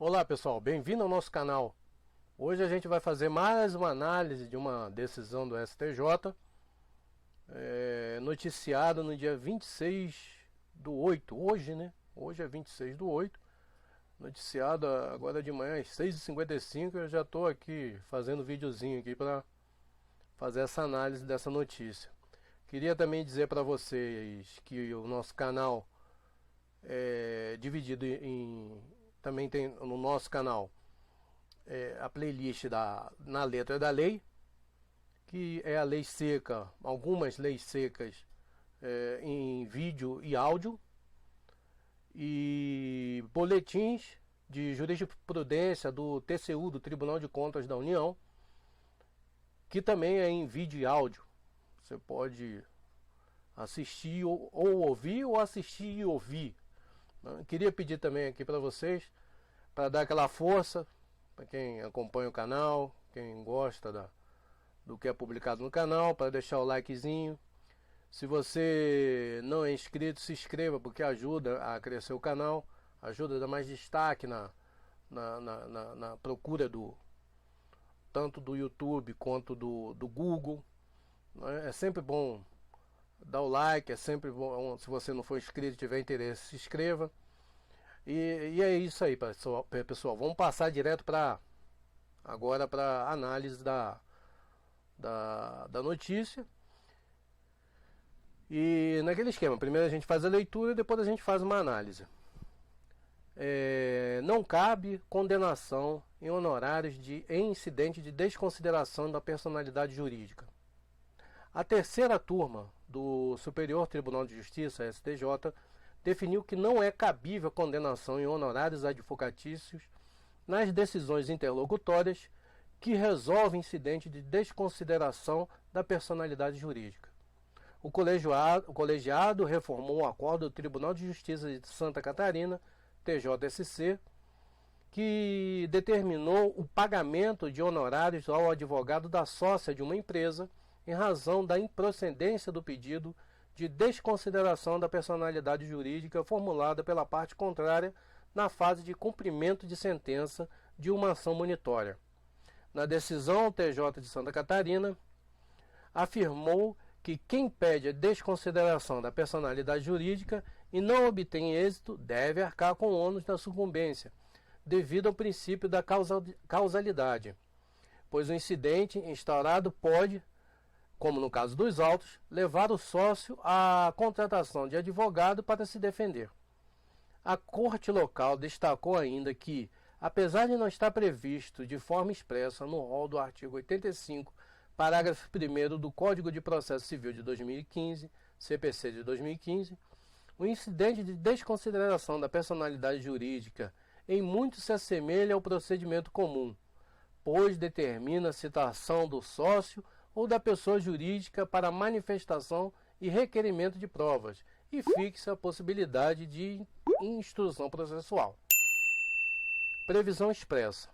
Olá pessoal, bem-vindo ao nosso canal. Hoje a gente vai fazer mais uma análise de uma decisão do STJ noticiada no dia 26/8, hoje, né? Hoje é 26/8, noticiada agora de manhã às 6h55. Eu já estou aqui fazendo videozinho aqui para fazer essa análise dessa notícia. Queria também dizer para vocês que o nosso canal é dividido também tem no nosso canal a playlist na letra da lei, que é a lei seca, algumas leis secas em vídeo e áudio, e boletins de jurisprudência do TCU, do Tribunal de Contas da União, que também é em vídeo e áudio. Você pode assistir ou ouvir, ou assistir e ouvir. Queria pedir também aqui para vocês, para dar aquela força, para quem acompanha o canal, quem gosta do que é publicado no canal, para deixar o likezinho. Se você não é inscrito, se inscreva, porque ajuda a crescer o canal, ajuda a dar mais destaque na procura tanto do YouTube quanto do Google. É sempre bom dar o like, é sempre bom. Se você não for inscrito e tiver interesse, se inscreva. E é isso aí, pessoal. Vamos passar direto agora para análise da notícia. E naquele esquema, primeiro a gente faz a leitura e depois a gente faz uma análise. Não cabe condenação em honorários em incidente de desconsideração da personalidade jurídica. A terceira turma do Superior Tribunal de Justiça, STJ, definiu que não é cabível condenação em honorários advocatícios nas decisões interlocutórias que resolvem incidente de desconsideração da personalidade jurídica. O colegiado reformou o acordo do Tribunal de Justiça de Santa Catarina, TJSC, que determinou o pagamento de honorários ao advogado da sócia de uma empresa em razão da improcedência do pedido de desconsideração da personalidade jurídica formulada pela parte contrária na fase de cumprimento de sentença de uma ação monitória. Na decisão, o TJ de Santa Catarina afirmou que quem pede a desconsideração da personalidade jurídica e não obtém êxito deve arcar com o ônus da sucumbência, devido ao princípio da causalidade, pois o incidente instaurado pode, como no caso dos autos, levar o sócio à contratação de advogado para se defender. A Corte Local destacou ainda que, apesar de não estar previsto de forma expressa no rol do artigo 85, parágrafo 1º do Código de Processo Civil de 2015, CPC de 2015, o incidente de desconsideração da personalidade jurídica em muito se assemelha ao procedimento comum, pois determina a citação do sócio ou da pessoa jurídica para manifestação e requerimento de provas e fixa a possibilidade de instrução processual. Previsão expressa.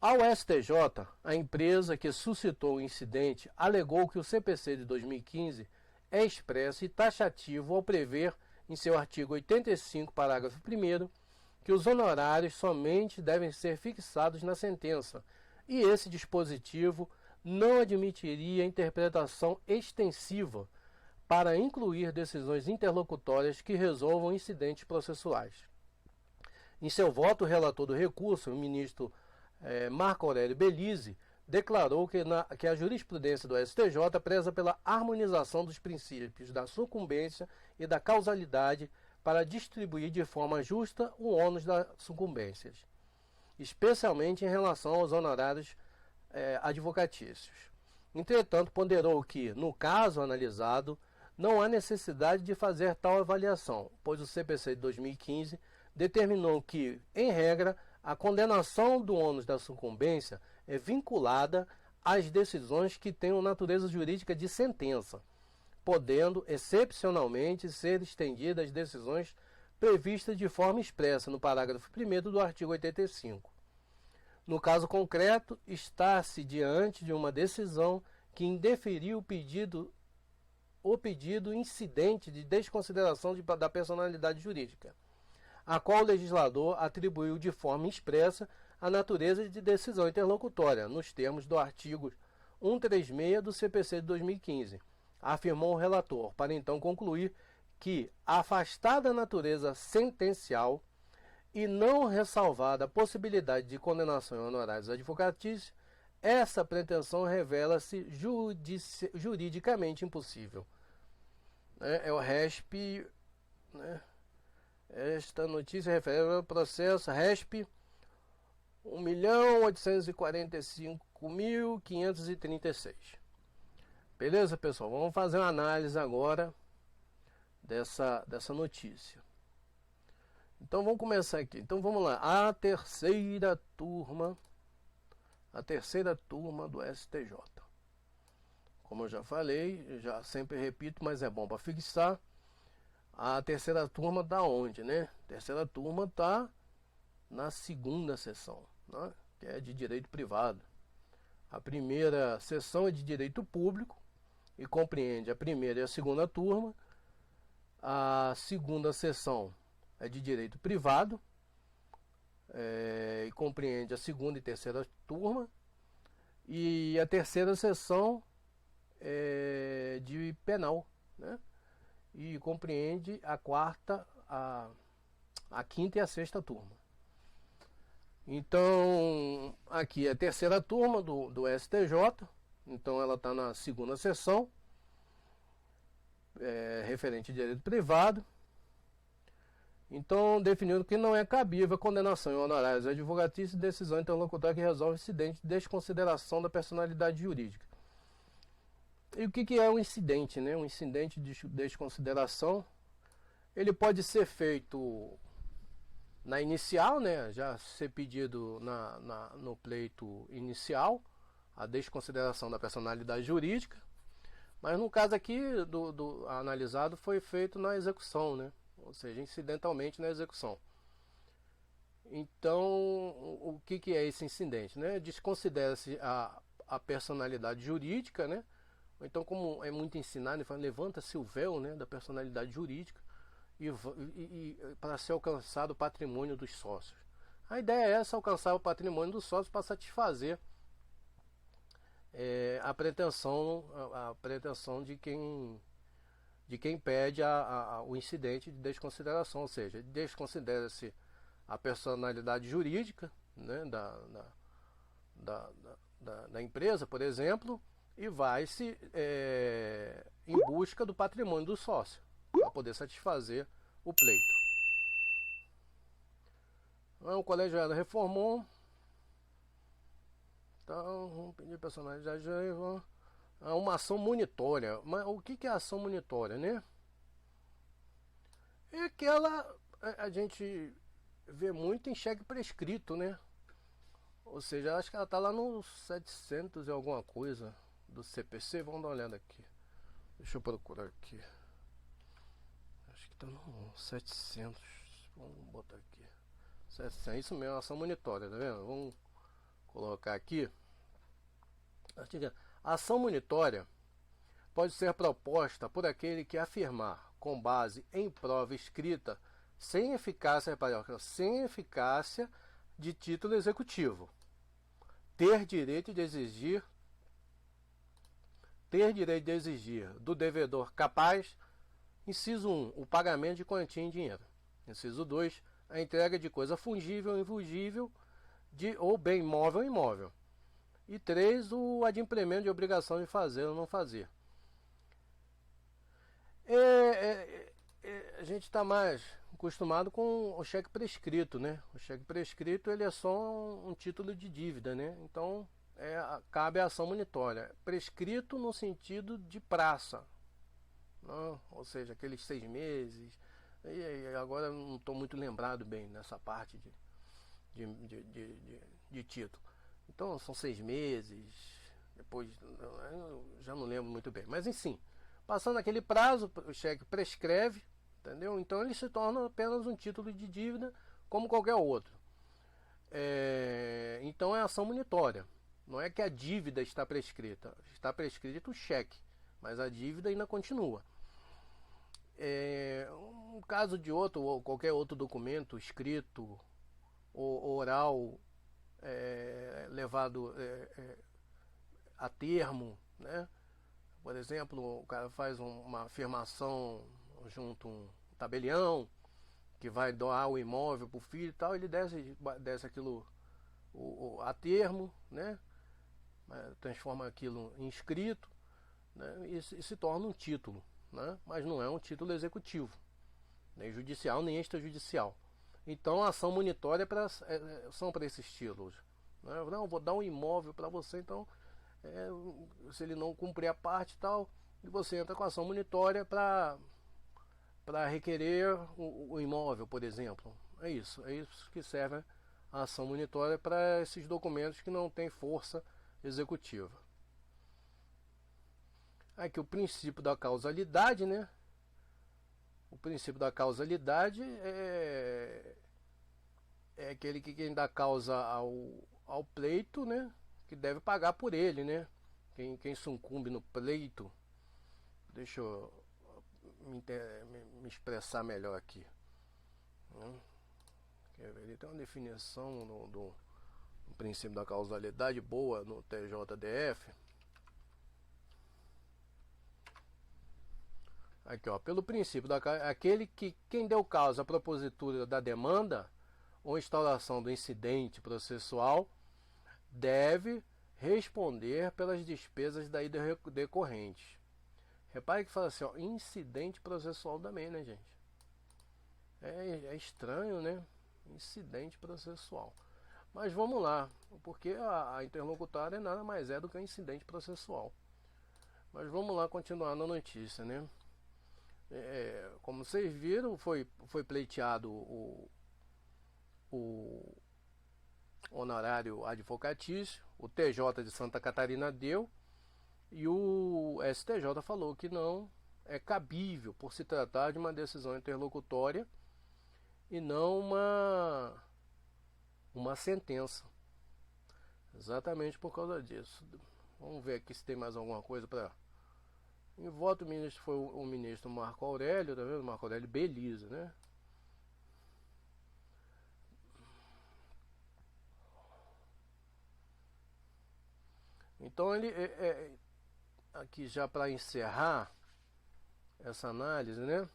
Ao STJ, a empresa que suscitou o incidente alegou que o CPC de 2015 é expresso e taxativo ao prever, em seu artigo 85, parágrafo 1º, que os honorários somente devem ser fixados na sentença, e esse dispositivo não admitiria interpretação extensiva para incluir decisões interlocutórias que resolvam incidentes processuais. Em seu voto, o relator do recurso, o ministro Marco Aurélio Belize, declarou que a jurisprudência do STJ preza pela harmonização dos princípios da sucumbência e da causalidade para distribuir de forma justa o ônus das sucumbências, especialmente em relação aos honorários advocatícios. Entretanto, ponderou que, no caso analisado, não há necessidade de fazer tal avaliação, pois o CPC de 2015 determinou que, em regra, a condenação do ônus da sucumbência é vinculada às decisões que tenham natureza jurídica de sentença, podendo, excepcionalmente, ser estendidas às decisões previstas de forma expressa no parágrafo 1º do artigo 85. No caso concreto, está-se diante de uma decisão que indeferiu o pedido incidente de desconsideração da personalidade jurídica. a qual o legislador atribuiu de forma expressa a natureza de decisão interlocutória, nos termos do artigo 136 do CPC de 2015, afirmou o relator, para então concluir que, afastada a natureza sentencial e não ressalvada a possibilidade de condenação em honorários advocatícios, essa pretensão revela-se juridicamente impossível. É o RESP, né? Esta notícia refere ao processo RESP 1.845.536. Beleza, pessoal? Vamos fazer uma análise agora dessa notícia. Então vamos começar aqui. Então vamos lá. A terceira turma do STJ. Como eu já falei, já sempre repito, mas é bom para fixar. A terceira turma está onde, né? A terceira turma está na segunda sessão, né? Que é de direito privado. A primeira sessão é de direito público e compreende a primeira e a segunda turma. A segunda sessão é de direito privado e compreende a segunda e terceira turma. E a terceira sessão é de penal, né? E compreende a quarta, a quinta e a sexta turma. Então, aqui é a terceira turma do STJ, então ela está na segunda sessão, referente a direito privado. Então, definindo que não é cabível a condenação em honorários advocatícios e decisão interlocutória que resolve incidente de desconsideração da personalidade jurídica. E o que é um incidente, né? Um incidente de desconsideração, ele pode ser feito na inicial, né? Já ser pedido no pleito inicial, a desconsideração da personalidade jurídica, mas no caso aqui do analisado foi feito na execução, né? Ou seja, incidentalmente na execução. Então, o que é esse incidente, né? Desconsidera-se a personalidade jurídica, né? Então, como é muito ensinado, levanta-se o véu, né, da personalidade jurídica e para ser alcançado o patrimônio dos sócios. A ideia é essa, alcançar o patrimônio dos sócios para satisfazer a pretensão de quem pede o incidente de desconsideração, ou seja, desconsidera-se a personalidade jurídica, né, da empresa, por exemplo, e vai-se em busca do patrimônio do sócio, para poder satisfazer o pleito. Então, o colegiado reformou. Então, vamos pedir personalidade. Uma ação monitória. Mas o que é ação monitória, né? É aquela a gente vê muito em cheque prescrito, né? Ou seja, acho que ela está lá no 700 e alguma coisa do CPC. Vamos dar uma olhada aqui. Deixa eu procurar aqui. Acho que está no 700. Vamos botar aqui. 700, isso mesmo, ação monitória, tá vendo? Vamos colocar aqui. A ação monitória pode ser proposta por aquele que afirmar, com base em prova escrita, sem eficácia de título executivo, ter direito de exigir do devedor capaz, inciso 1, o pagamento de quantia em dinheiro, inciso 2, a entrega de coisa fungível ou infungível ou bem móvel ou imóvel, e 3, o adimplemento de obrigação de fazer ou não fazer. A gente está mais acostumado com o cheque prescrito, né? O cheque prescrito ele é só um título de dívida, né? Então cabe a ação monitória. Prescrito no sentido de praça, não? Ou seja, aqueles 6 meses. E agora não estou muito lembrado bem nessa parte de título. Então são 6 meses, depois eu já não lembro muito bem. Mas enfim, passando aquele prazo, o cheque prescreve, entendeu? Então ele se torna apenas um título de dívida como qualquer outro. Então é ação monitória. Não é que a dívida está prescrita. Está prescrito o cheque, mas a dívida ainda continua. um caso de outro, ou qualquer outro documento escrito ou oral levado a termo, né? Por exemplo, o cara faz uma afirmação junto a um tabelião que vai doar o imóvel para o filho e tal, ele desce aquilo a termo, né? Transforma aquilo em escrito, né? E se torna um título, né? Mas não é um título executivo, nem judicial, nem extrajudicial. Então a ação monitória são para esses títulos, né? Não, vou dar um imóvel para você, então se ele não cumprir a parte e tal, e você entra com a ação monitória para requerer o imóvel, por exemplo. É isso que serve a ação monitória para esses documentos que não têm força executiva. Aqui o princípio da causalidade, né? O princípio da causalidade é aquele que quem dá causa ao pleito, né? Que deve pagar por ele, né? Quem sucumbe no pleito. Deixa eu me expressar melhor aqui. Ele tem uma definição do princípio da causalidade boa no TJDF. Aqui, ó, pelo princípio aquele que quem deu causa à propositura da demanda ou instauração do incidente processual deve responder pelas despesas daí decorrentes. Repare que fala assim, ó, incidente processual também, né, gente? É estranho, né? Incidente processual. Mas vamos lá, porque a interlocutória nada mais é do que um incidente processual. Mas vamos lá continuar na notícia, né? Como vocês viram, foi pleiteado o honorário advocatício, o TJ de Santa Catarina deu, e o STJ falou que não é cabível por se tratar de uma decisão interlocutória e não uma sentença. Exatamente por causa disso. Vamos ver aqui se tem mais alguma coisa para... Em voto, o ministro foi o ministro Marco Aurélio, tá vendo? Marco Aurélio Belisa, né? Então ele aqui já para encerrar essa análise, né?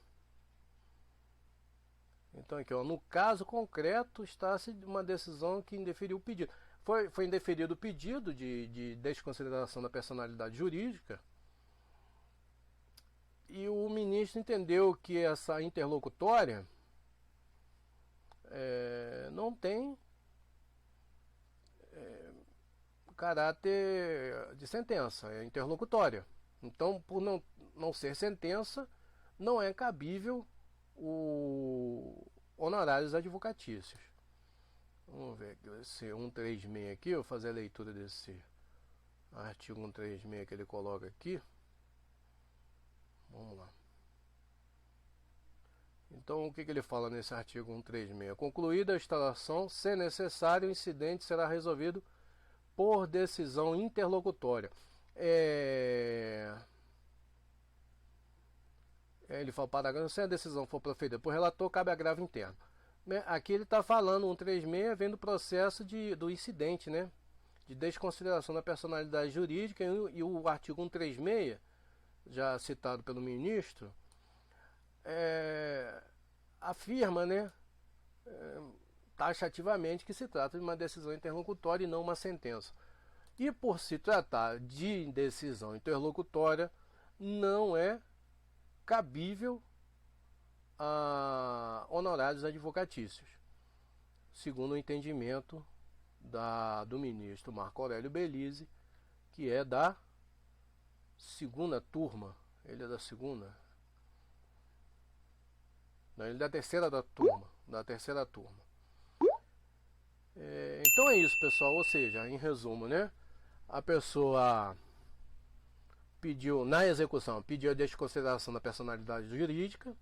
Então aqui, ó, no caso concreto está-se uma decisão que indeferiu o pedido. Foi indeferido o pedido de desconsideração da personalidade jurídica, e o ministro entendeu que essa interlocutória não tem caráter de sentença, é interlocutória. Então, por não ser sentença, não é cabível o honorários advocatícios. Vamos ver aqui, esse 136 aqui, eu vou fazer a leitura desse artigo 136 que ele coloca aqui. Vamos lá. Então, o que ele fala nesse artigo 136? Concluída a instalação, se necessário, o incidente será resolvido por decisão interlocutória. Ele fala, parágrafo, se a decisão for proferida por relator, cabe agravo interno. Aqui ele está falando, 136, vem do processo do incidente, né? De desconsideração da personalidade jurídica, e o artigo 136, já citado pelo ministro, afirma, né, taxativamente que se trata de uma decisão interlocutória e não uma sentença. E por se tratar de decisão interlocutória, não é cabível a honorários advocatícios, segundo o entendimento do ministro Marco Aurélio Belise, que é da segunda turma. Ele é da segunda? Não, ele é da terceira turma. Então é isso, pessoal. Ou seja, em resumo, né? A pessoa pediu, na execução, pediu a desconsideração da personalidade jurídica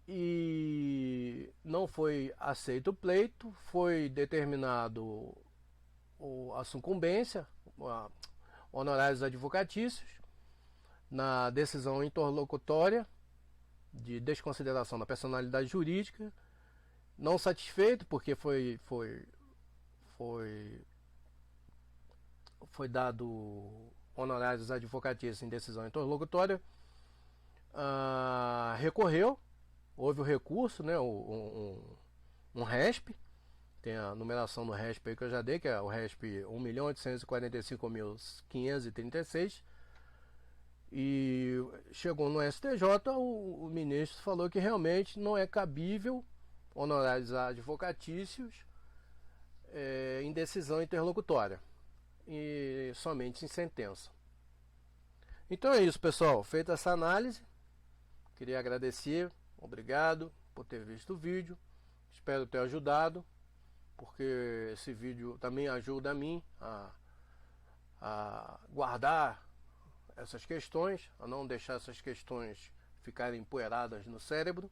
e não foi aceito o pleito, foi determinado a sucumbência, honorários advocatícios, na decisão interlocutória, de desconsideração da personalidade jurídica. Não satisfeito, porque foi dado honorários advocatícios em decisão interlocutória, recorreu, houve o recurso, né, um RESP, tem a numeração do RESP aí que eu já dei, que é o RESP 1.845.536, e chegou no STJ, o ministro falou que realmente não é cabível honorários advocatícios em decisão interlocutória, e somente em sentença. Então é isso, pessoal. Feita essa análise, queria agradecer, obrigado por ter visto o vídeo, espero ter ajudado, porque esse vídeo também ajuda a mim a guardar essas questões, a não deixar essas questões ficarem empoeiradas no cérebro.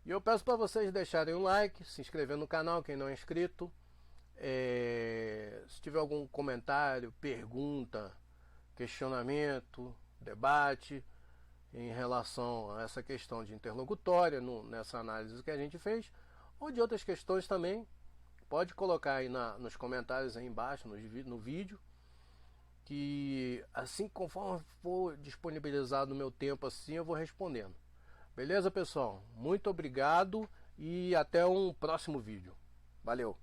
E eu peço para vocês deixarem um like, se inscrever no canal, quem não é inscrito. Se tiver algum comentário, pergunta, questionamento, debate em relação a essa questão de interlocutória, nessa análise que a gente fez, ou de outras questões também, pode colocar aí nos comentários aí embaixo, no vídeo, que assim conforme for disponibilizado o meu tempo assim, eu vou respondendo. Beleza, pessoal? Muito obrigado e até um próximo vídeo. Valeu!